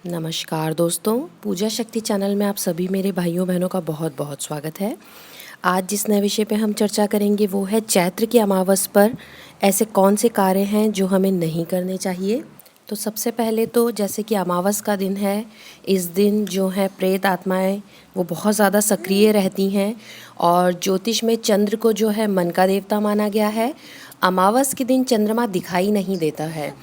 नमस्कार दोस्तों, पूजा शक्ति चैनल में आप सभी मेरे भाइयों बहनों का बहुत बहुत स्वागत है। आज जिस नए विषय पे हम चर्चा करेंगे वो है चैत्र की अमावस पर ऐसे कौन से कार्य हैं जो हमें नहीं करने चाहिए। तो सबसे पहले तो जैसे कि अमावस का दिन है, इस दिन जो है प्रेत आत्माएं वो बहुत ज़्यादा सक्रिय रहती हैं और ज्योतिष में चंद्र को जो है मन का देवता माना गया है। अमावस के दिन चंद्रमा दिखाई नहीं देता है।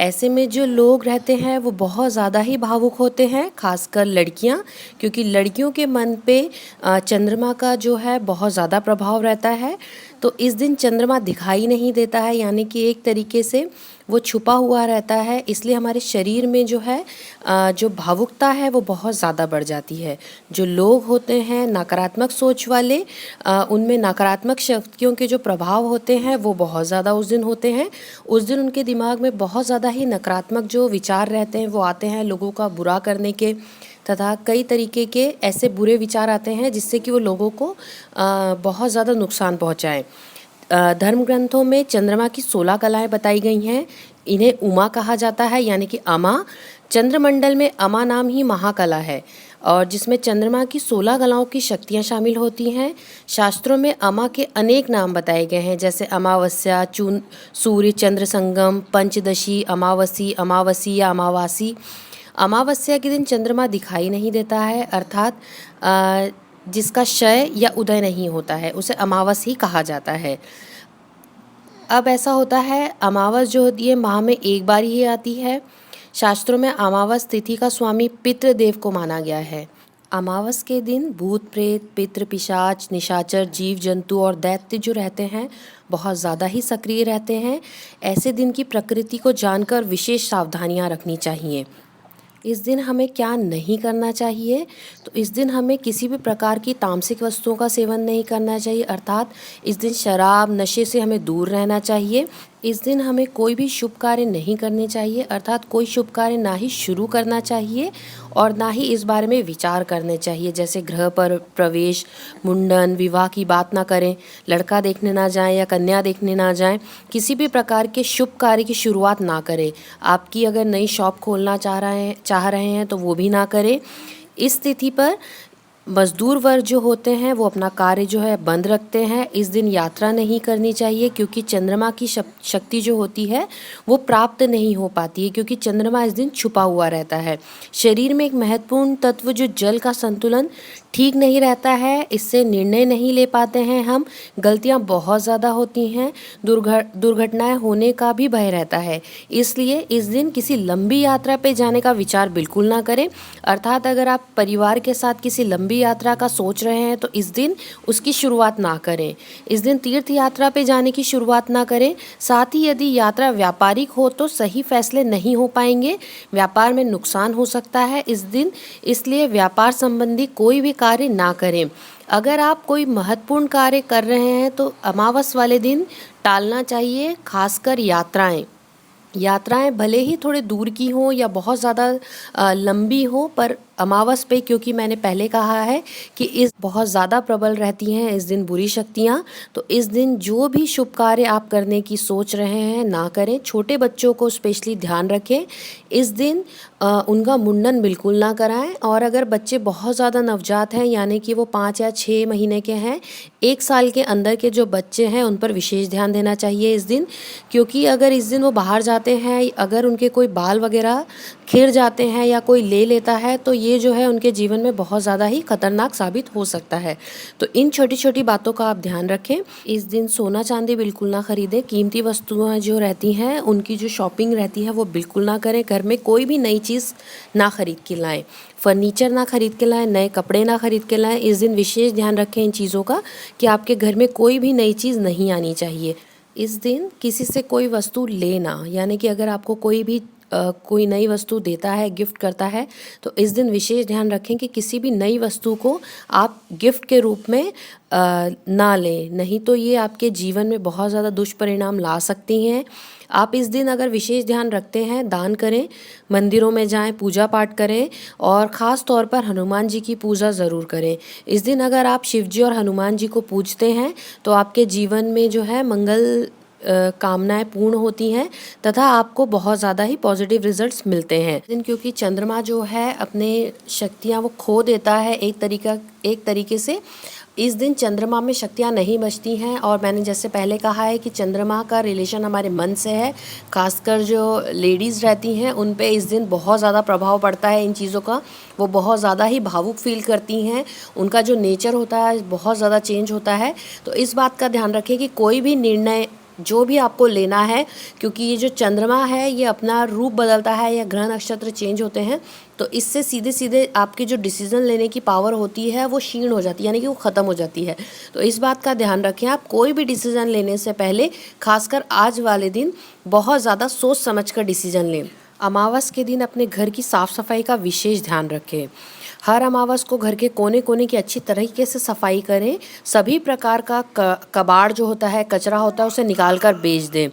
ऐसे में जो लोग रहते हैं वो बहुत ज़्यादा ही भावुक होते हैं, खासकर लड़कियां, क्योंकि लड़कियों के मन पे चंद्रमा का जो है बहुत ज़्यादा प्रभाव रहता है। तो इस दिन चंद्रमा दिखाई नहीं देता है, यानी कि एक तरीके से वो छुपा हुआ रहता है, इसलिए हमारे शरीर में जो है जो भावुकता है वो बहुत ज़्यादा बढ़ जाती है। जो लोग होते हैं नकारात्मक सोच वाले, उनमें नकारात्मक शक्तियों के जो प्रभाव होते हैं वो बहुत ज़्यादा उस दिन होते हैं। उस दिन उनके दिमाग में बहुत ज़्यादा ही नकारात्मक जो विचार रहते हैं वो आते हैं, लोगों का बुरा करने के तथा कई तरीके के ऐसे बुरे विचार आते हैं जिससे कि वो लोगों को बहुत ज़्यादा नुकसान पहुँचाएं। धर्म ग्रंथों में चंद्रमा की 16 कलाएं बताई गई हैं। इन्हें उमा कहा जाता है, यानी कि अमा। चंद्रमंडल में अमा नाम ही महाकला है और जिसमें चंद्रमा की 16 कलाओं की शक्तियां शामिल होती हैं। शास्त्रों में अमा के अनेक नाम बताए गए हैं, जैसे अमावस्या, सूर्य चंद्र संगम, पंचदशी, अमावसी, अमावसी या अमावासी। अमावस्या के दिन चंद्रमा दिखाई नहीं देता है, अर्थात जिसका क्षय या उदय नहीं होता है उसे अमावस ही कहा जाता है। अब ऐसा होता है, अमावस जो होती है माह में एक बार ही आती है। शास्त्रों में अमावस तिथि का स्वामी पितृदेव को माना गया है। अमावस के दिन भूत प्रेत, पितृ पिशाच, निशाचर, जीव जंतु और दैत्य जो रहते हैं बहुत ज़्यादा ही सक्रिय रहते हैं। ऐसे दिन की प्रकृति को जानकर विशेष सावधानियां रखनी चाहिए। इस दिन हमें क्या नहीं करना चाहिए, तो इस दिन हमें किसी भी प्रकार की तामसिक वस्तुओं का सेवन नहीं करना चाहिए, अर्थात इस दिन शराब नशे से हमें दूर रहना चाहिए। इस दिन हमें कोई भी शुभ कार्य नहीं करने चाहिए, अर्थात कोई शुभ कार्य ना ही शुरू करना चाहिए और ना ही इस बारे में विचार करने चाहिए, जैसे गृह पर प्रवेश, मुंडन, विवाह की बात ना करें, लड़का देखने ना जाएं या कन्या देखने ना जाएं, किसी भी प्रकार के शुभ कार्य की शुरुआत ना करें। आपकी अगर नई शॉप खोलना चाह रहे हैं तो वो भी ना करें। इस तिथि पर मजदूर वर्ग जो होते हैं वो अपना कार्य जो है बंद रखते हैं। इस दिन यात्रा नहीं करनी चाहिए, क्योंकि चंद्रमा की शक्ति जो होती है वो प्राप्त नहीं हो पाती है, क्योंकि चंद्रमा इस दिन छुपा हुआ रहता है। शरीर में एक महत्वपूर्ण तत्व जो जल का संतुलन ठीक नहीं रहता है, इससे निर्णय नहीं ले पाते हैं हम, गलतियां बहुत ज़्यादा होती हैं, दुर्घटनाएं होने का भी भय रहता है। इसलिए इस दिन किसी लंबी यात्रा पे जाने का विचार बिल्कुल ना करें, अर्थात अगर आप परिवार के साथ किसी लंबी यात्रा का सोच रहे हैं तो इस दिन उसकी शुरुआत ना करें। इस दिन तीर्थ यात्रा पे जाने की शुरुआत ना करें। साथ ही यदि यात्रा व्यापारिक हो तो सही फैसले नहीं हो पाएंगे, व्यापार में नुकसान हो सकता है इस दिन, इसलिए व्यापार संबंधी कोई भी कार्य ना करें। अगर आप कोई महत्वपूर्ण कार्य कर रहे हैं तो अमावस वाले दिन टालना चाहिए, खासकर यात्राएं भले ही थोड़े दूर की हों या बहुत ज़्यादा लंबी हो, पर अमावस पे, क्योंकि मैंने पहले कहा है कि इस बहुत ज़्यादा प्रबल रहती हैं इस दिन बुरी शक्तियाँ, तो इस दिन जो भी शुभ कार्य आप करने की सोच रहे हैं ना करें। छोटे बच्चों को स्पेशली ध्यान रखें, इस दिन उनका मुंडन बिल्कुल ना कराएं। और अगर बच्चे बहुत ज़्यादा नवजात हैं, यानी कि वो 5 या 6 महीने के हैं, 1 साल के अंदर के जो बच्चे हैं उन पर विशेष ध्यान देना चाहिए इस दिन, क्योंकि अगर इस दिन वो बाहर जाते हैं, अगर उनके कोई बाल वगैरह खिर जाते हैं या कोई ले लेता है तो ये जो है उनके जीवन में बहुत ज़्यादा ही खतरनाक साबित हो सकता है। तो इन छोटी छोटी बातों का आप ध्यान रखें। इस दिन सोना चांदी बिल्कुल ना खरीदें, कीमती वस्तुएं जो रहती हैं उनकी जो शॉपिंग रहती है वो बिल्कुल ना करें। घर में कोई भी नई चीज़ ना खरीद के लाएं, फर्नीचर ना खरीद के लाएं, नए कपड़े ना खरीद के लाएं। इस दिन विशेष ध्यान रखें इन चीज़ों का कि आपके घर में कोई भी नई चीज़ नहीं आनी चाहिए। इस दिन किसी से कोई वस्तु लेना, यानी कि अगर आपको कोई नई वस्तु देता है, गिफ्ट करता है, तो इस दिन विशेष ध्यान रखें कि किसी भी नई वस्तु को आप गिफ्ट के रूप में ना लें, नहीं तो ये आपके जीवन में बहुत ज़्यादा दुष्परिणाम ला सकती हैं। आप इस दिन अगर विशेष ध्यान रखते हैं, दान करें, मंदिरों में जाएं, पूजा पाठ करें और ख़ास तौर पर हनुमान जी की पूजा ज़रूर करें। इस दिन अगर आप शिव जी और हनुमान जी को पूजते हैं तो आपके जीवन में जो है मंगल कामनाएं पूर्ण होती हैं तथा आपको बहुत ज़्यादा ही पॉजिटिव रिजल्ट्स मिलते हैं। क्योंकि चंद्रमा जो है अपने शक्तियाँ वो खो देता है एक तरीके से। इस दिन चंद्रमा में शक्तियाँ नहीं बचती हैं और मैंने जैसे पहले कहा है कि चंद्रमा का रिलेशन हमारे मन से है। खासकर जो लेडीज़ रहती हैं उन पे इस दिन बहुत ज़्यादा प्रभाव पड़ता है इन चीज़ों का। वो बहुत ज़्यादा ही भावुक फील करती हैं, उनका जो नेचर होता है बहुत ज़्यादा चेंज होता है। तो इस बात का ध्यान रखें कि कोई भी निर्णय जो भी आपको लेना है, क्योंकि ये जो चंद्रमा है ये अपना रूप बदलता है या ग्रह नक्षत्र चेंज होते हैं, तो इससे सीधे सीधे आपकी जो डिसीज़न लेने की पावर होती है वो क्षीण हो जाती है, यानी कि वो ख़त्म हो जाती है। तो इस बात का ध्यान रखें, आप कोई भी डिसीज़न लेने से पहले खासकर आज वाले दिन बहुत ज़्यादा सोच समझ कर डिसीज़न लें। अमावस के दिन अपने घर की साफ़ सफाई का विशेष ध्यान रखें। हर अमावस को घर के कोने कोने की अच्छी तरीके से सफाई करें। सभी प्रकार का कबाड़ जो होता है, कचरा होता है, उसे निकाल कर बेच दें।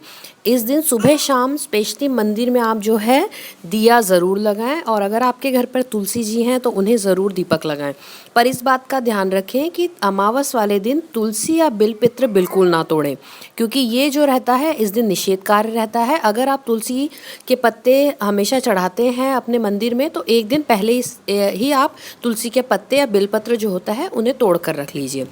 इस दिन सुबह शाम स्पेशली मंदिर में आप जो है दिया ज़रूर लगाएं और अगर आपके घर पर तुलसी जी हैं तो उन्हें ज़रूर दीपक लगाएं। पर इस बात का ध्यान रखें कि अमावस वाले दिन तुलसी या बिलपत्र बिल्कुल ना तोड़ें, क्योंकि ये जो रहता है इस दिन निषेध कार्य रहता है। अगर आप तुलसी के पत्ते हमेशा चढ़ाते हैं अपने मंदिर में तो एक दिन पहले ही आप तुलसी के पत्ते या बिलपत्र जो होता है उन्हें तोड़ कर रख लीजिए।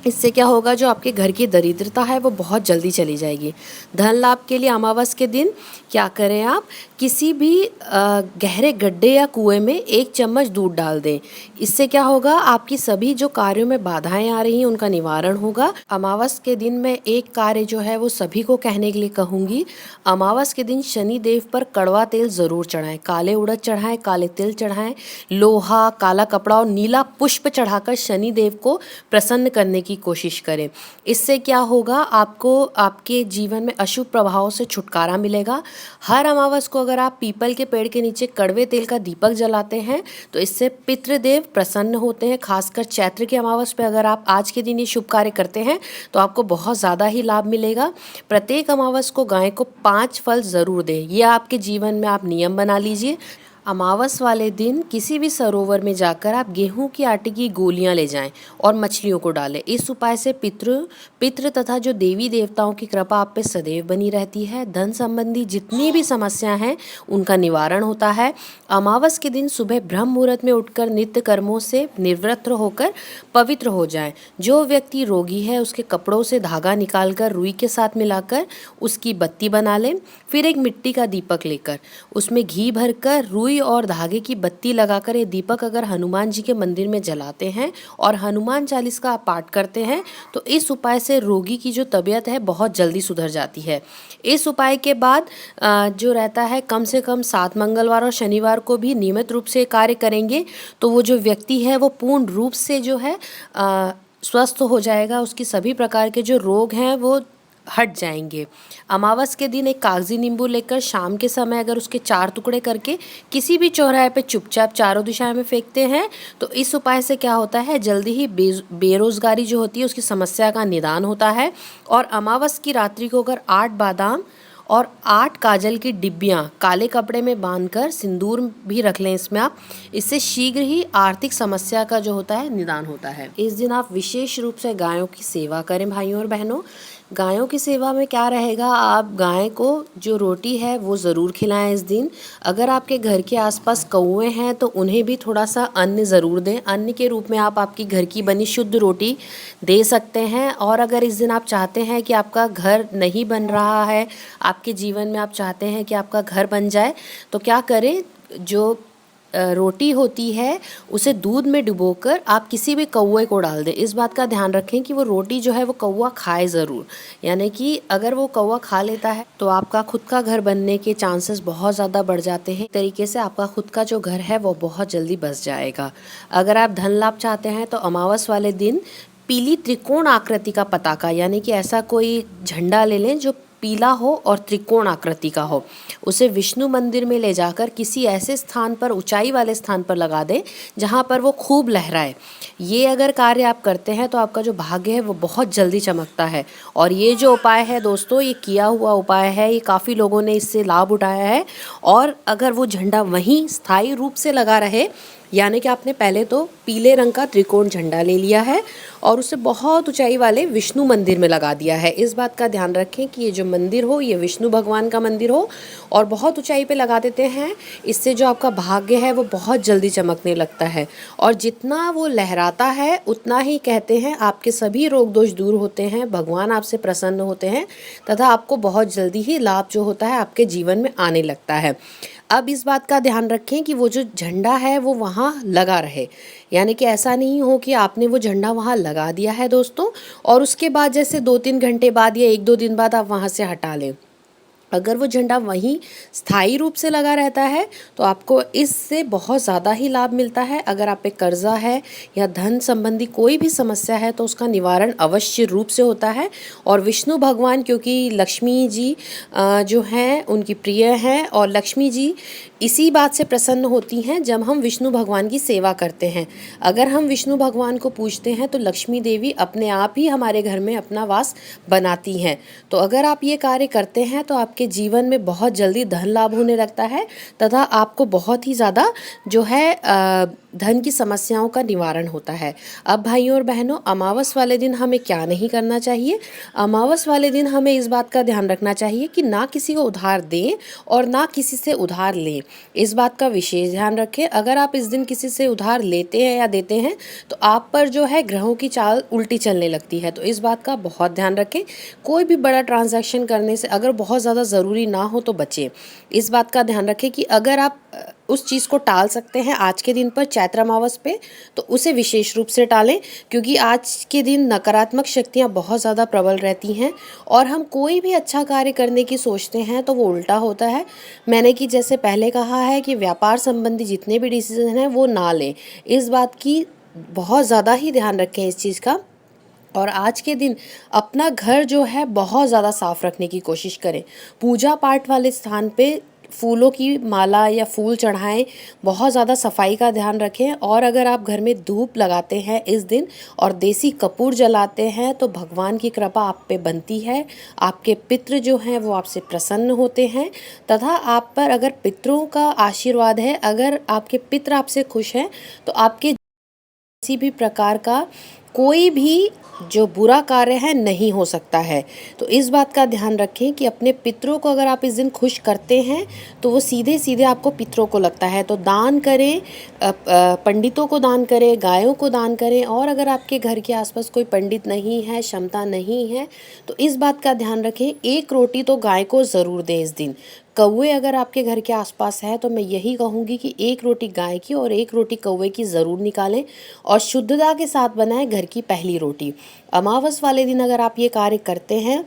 इससे क्या होगा, जो आपके घर की दरिद्रता है वो बहुत जल्दी चली जाएगी। धन लाभ के लिए अमावस के दिन क्या करें, आप किसी भी गहरे गड्ढे या कुएं में 1 चम्मच दूध डाल दें। इससे क्या होगा, आपकी सभी जो कार्यों में बाधाएं आ रही हैं उनका निवारण होगा। अमावस के दिन मैं एक कार्य जो है वो सभी को कहने के लिए कहूँगी। अमावस के दिन शनि देव पर कड़वा तेल ज़रूर चढ़ाएं, काले उड़द चढ़ाएं, काले तिल चढ़ाएं, लोहा, काला कपड़ा और नीला पुष्प चढ़ाकर शनि देव को प्रसन्न करने की कोशिश करें। इससे क्या होगा, आपको आपके जीवन में अशुभ प्रभावों से छुटकारा मिलेगा। हर अमावस को अगर आप पीपल के पेड़ के नीचे कड़वे तेल का दीपक जलाते हैं तो इससे पितृदेव प्रसन्न होते हैं। खासकर चैत्र की अमावस पे अगर आप आज के दिन ये शुभ कार्य करते हैं तो आपको बहुत ज़्यादा ही लाभ मिलेगा। प्रत्येक अमावस को गाय को 5 फल ज़रूर दें, ये आपके जीवन में आप नियम बना लीजिए। अमावस वाले दिन किसी भी सरोवर में जाकर आप गेहूं की आटे की गोलियां ले जाएं और मछलियों को डालें। इस उपाय से पितृ तथा जो देवी देवताओं की कृपा आप पे सदैव बनी रहती है। धन संबंधी जितनी भी समस्याएं हैं उनका निवारण होता है। अमावस के दिन सुबह ब्रह्म मुहूर्त में उठकर नित्य कर्मों से निवृत्त होकर पवित्र हो जाएं। जो व्यक्ति रोगी है उसके कपड़ों से धागा निकालकर रुई के साथ मिलाकर उसकी बत्ती बना लें। फिर एक मिट्टी का दीपक लेकर उसमें घी भरकर रुई और धागे की बत्ती लगाकर ये दीपक अगर हनुमान जी के मंदिर में जलाते हैं और हनुमान चालीसा का पाठ करते हैं तो इस उपाय से रोगी की जो तबीयत है बहुत जल्दी सुधर जाती है। इस उपाय के बाद जो रहता है कम से कम 7 मंगलवार और शनिवार को भी नियमित रूप से कार्य करेंगे तो वो जो व्यक्ति है वो पूर्ण रूप से जो है स्वस्थ हो जाएगा। उसकी सभी प्रकार के जो रोग हैं वो हट जाएंगे। अमावस के दिन एक कागजी नींबू लेकर शाम के समय अगर उसके 4 टुकड़े करके किसी भी चौराहे पे चुपचाप चारों दिशाओं में फेंकते हैं तो इस उपाय से क्या होता है, जल्दी ही बेरोजगारी जो होती है उसकी समस्या का निदान होता है। और अमावस की रात्रि को अगर 8 बादाम और 8 काजल की डिब्बियाँ काले कपड़े में बांधकर सिंदूर भी रख लें इसमें आप, इससे शीघ्र ही आर्थिक समस्या का जो होता है निदान होता है। इस दिन आप विशेष रूप से गायों की सेवा करें भाइयों और बहनों। गायों की सेवा में क्या रहेगा, आप गाय को जो रोटी है वो ज़रूर खिलाएं इस दिन। अगर आपके घर के आसपास कौवे हैं तो उन्हें भी थोड़ा सा अन्न ज़रूर दें। अन्न के रूप में आप आपकी घर की बनी शुद्ध रोटी दे सकते हैं। और अगर इस दिन आप चाहते हैं कि आपका घर नहीं बन रहा है, आपके जीवन में आप चाहते हैं कि आपका घर बन जाए, तो क्या करें, जो रोटी होती है उसे दूध में डुबोकर आप किसी भी कौवे को डाल दें। इस बात का ध्यान रखें कि वो रोटी जो है वो कौवा खाए ज़रूर, यानी कि अगर वो कौवा खा लेता है तो आपका खुद का घर बनने के चांसेस बहुत ज़्यादा बढ़ जाते हैं। तरीके से आपका खुद का जो घर है वो बहुत जल्दी बस जाएगा। अगर आप धन लाभ चाहते हैं तो अमावस वाले दिन पीली त्रिकोण आकृति का पताका, यानी कि ऐसा कोई झंडा ले लें जो पीला हो और त्रिकोण आकृति का हो, उसे विष्णु मंदिर में ले जाकर किसी ऐसे स्थान पर, ऊंचाई वाले स्थान पर लगा दें जहां पर वो खूब लहराए। ये अगर कार्य आप करते हैं तो आपका जो भाग्य है वो बहुत जल्दी चमकता है। और ये जो उपाय है दोस्तों, ये किया हुआ उपाय है, ये काफ़ी लोगों ने इससे लाभ उठाया है। और अगर वो झंडा वहीं स्थायी रूप से लगा रहे यानी कि आपने पहले तो पीले रंग का त्रिकोण झंडा ले लिया है और उसे बहुत ऊंचाई वाले विष्णु मंदिर में लगा दिया है। इस बात का ध्यान रखें कि ये जो मंदिर हो ये विष्णु भगवान का मंदिर हो और बहुत ऊंचाई पे लगा देते हैं। इससे जो आपका भाग्य है वो बहुत जल्दी चमकने लगता है और जितना वो लहराता है उतना ही कहते हैं आपके सभी रोग दोष दूर होते हैं, भगवान आपसे प्रसन्न होते हैं तथा आपको बहुत जल्दी ही लाभ जो होता है आपके जीवन में आने लगता है। अब इस बात का ध्यान रखें कि वो जो झंडा है वो वहाँ लगा रहे, यानी कि ऐसा नहीं हो कि आपने वो झंडा वहाँ लगा दिया है दोस्तों और उसके बाद जैसे 2-3 घंटे बाद या 1-2 दिन बाद आप वहाँ से हटा लें। अगर वो झंडा वहीं स्थायी रूप से लगा रहता है तो आपको इससे बहुत ज़्यादा ही लाभ मिलता है। अगर आप पे कर्जा है या धन संबंधी कोई भी समस्या है तो उसका निवारण अवश्य रूप से होता है। और विष्णु भगवान क्योंकि लक्ष्मी जी जो हैं उनकी प्रिय हैं और लक्ष्मी जी इसी बात से प्रसन्न होती हैं जब हम विष्णु भगवान की सेवा करते हैं। अगर हम विष्णु भगवान को पूजते हैं तो लक्ष्मी देवी अपने आप ही हमारे घर में अपना वास बनाती हैं। तो अगर आप ये कार्य करते हैं तो आपके जीवन में बहुत जल्दी धन लाभ होने लगता है तथा आपको बहुत ही ज़्यादा जो है धन की समस्याओं का निवारण होता है। अब भाइयों और बहनों, अमावस वाले दिन हमें क्या नहीं करना चाहिए? अमावस वाले दिन हमें इस बात का ध्यान रखना चाहिए कि ना किसी को उधार दें और ना किसी से उधार लें। इस बात का विशेष ध्यान रखें। अगर आप इस दिन किसी से उधार लेते हैं या देते हैं तो आप पर जो है ग्रहों की चाल उल्टी चलने लगती है, तो इस बात का बहुत ध्यान रखें। कोई भी बड़ा ट्रांजैक्शन करने से अगर बहुत ज़्यादा ज़रूरी ना हो तो बचें। इस बात का ध्यान रखें कि अगर आप उस चीज़ को टाल सकते हैं आज के दिन पर चैत्र अमावस पे तो उसे विशेष रूप से टालें, क्योंकि आज के दिन नकारात्मक शक्तियाँ बहुत ज़्यादा प्रबल रहती हैं और हम कोई भी अच्छा कार्य करने की सोचते हैं तो वो उल्टा होता है। मैंने कि जैसे पहले कहा है कि व्यापार संबंधी जितने भी डिसीजन हैं वो ना लें। इस बात की बहुत ज़्यादा ही ध्यान रखें इस चीज़ का। और आज के दिन अपना घर जो है बहुत ज़्यादा साफ रखने की कोशिश करें। पूजा पाठ वाले स्थान पे फूलों की माला या फूल चढ़ाएं, बहुत ज़्यादा सफाई का ध्यान रखें। और अगर आप घर में धूप लगाते हैं इस दिन और देसी कपूर जलाते हैं तो भगवान की कृपा आप पे बनती है। आपके पितृ जो हैं वो आपसे प्रसन्न होते हैं तथा आप पर अगर पितरों का आशीर्वाद है, अगर आपके पितृ आपसे खुश हैं तो आपके किसी भी प्रकार का कोई भी जो बुरा कार्य है नहीं हो सकता है। तो इस बात का ध्यान रखें कि अपने पितरों को अगर आप इस दिन खुश करते हैं तो वो सीधे सीधे आपको पितरों को लगता है। तो दान करें, पंडितों को दान करें, गायों को दान करें। और अगर आपके घर के आसपास कोई पंडित नहीं है, क्षमता नहीं है, तो इस बात का ध्यान रखें, एक रोटी तो गाय को ज़रूर दें इस दिन। कौवे अगर आपके घर के आसपास है तो मैं यही कहूँगी कि एक रोटी गाय की और एक रोटी कौवे की ज़रूर निकालें और शुद्धता के साथ बनाएं घर की पहली रोटी। अमावस वाले दिन अगर आप ये कार्य करते हैं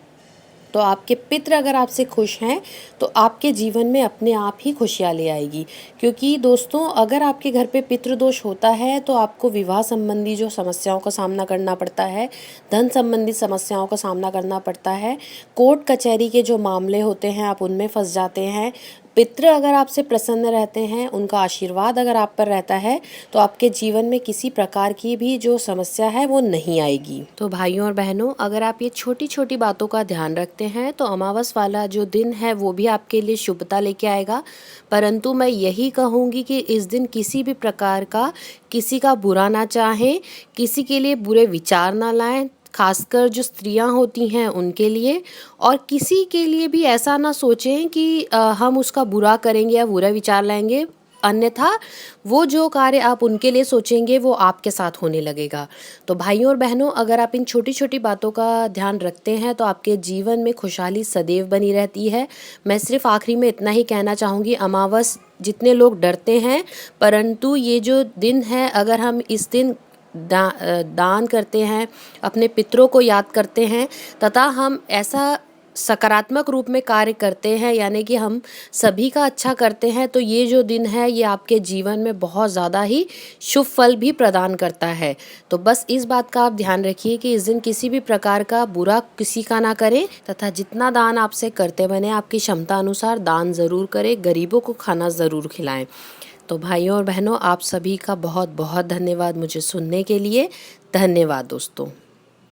तो आपके पितृ अगर आपसे खुश हैं तो आपके जीवन में अपने आप ही खुशियाँ ले आएगी। क्योंकि दोस्तों, अगर आपके घर पे पितृदोष होता है तो आपको विवाह संबंधी जो समस्याओं का सामना करना पड़ता है, धन संबंधी समस्याओं का सामना करना पड़ता है, कोर्ट कचहरी के जो मामले होते हैं आप उनमें फंस जाते हैं। पितृ अगर आपसे प्रसन्न रहते हैं, उनका आशीर्वाद अगर आप पर रहता है तो आपके जीवन में किसी प्रकार की भी जो समस्या है वो नहीं आएगी। तो भाइयों और बहनों, अगर आप ये छोटी छोटी बातों का ध्यान रखते हैं तो अमावस वाला जो दिन है वो भी आपके लिए शुभता लेके आएगा। परंतु मैं यही कहूँगी कि इस दिन किसी भी प्रकार का किसी का बुरा ना चाहें, किसी के लिए बुरे विचार ना लाएं, खासकर जो स्त्रियां होती हैं उनके लिए। और किसी के लिए भी ऐसा ना सोचें कि हम उसका बुरा करेंगे या बुरा विचार लाएंगे, अन्यथा वो जो कार्य आप उनके लिए सोचेंगे वो आपके साथ होने लगेगा। तो भाइयों और बहनों, अगर आप इन छोटी छोटी बातों का ध्यान रखते हैं तो आपके जीवन में खुशहाली सदैव बनी रहती है। मैं सिर्फ आखिरी में इतना ही कहना चाहूँगी, अमावस जितने लोग डरते हैं, परंतु ये जो दिन है अगर हम इस दिन दान करते हैं, अपने पितरों को याद करते हैं तथा हम ऐसा सकारात्मक रूप में कार्य करते हैं, यानी कि हम सभी का अच्छा करते हैं, तो ये जो दिन है ये आपके जीवन में बहुत ज़्यादा ही शुभ फल भी प्रदान करता है। तो बस इस बात का आप ध्यान रखिए कि इस दिन किसी भी प्रकार का बुरा किसी का ना करें तथा जितना दान आपसे करते बने आपकी क्षमता अनुसार दान ज़रूर करें, गरीबों को खाना ज़रूर खिलाएं। तो भाइयों और बहनों, आप सभी का बहुत बहुत धन्यवाद मुझे सुनने के लिए। धन्यवाद दोस्तों।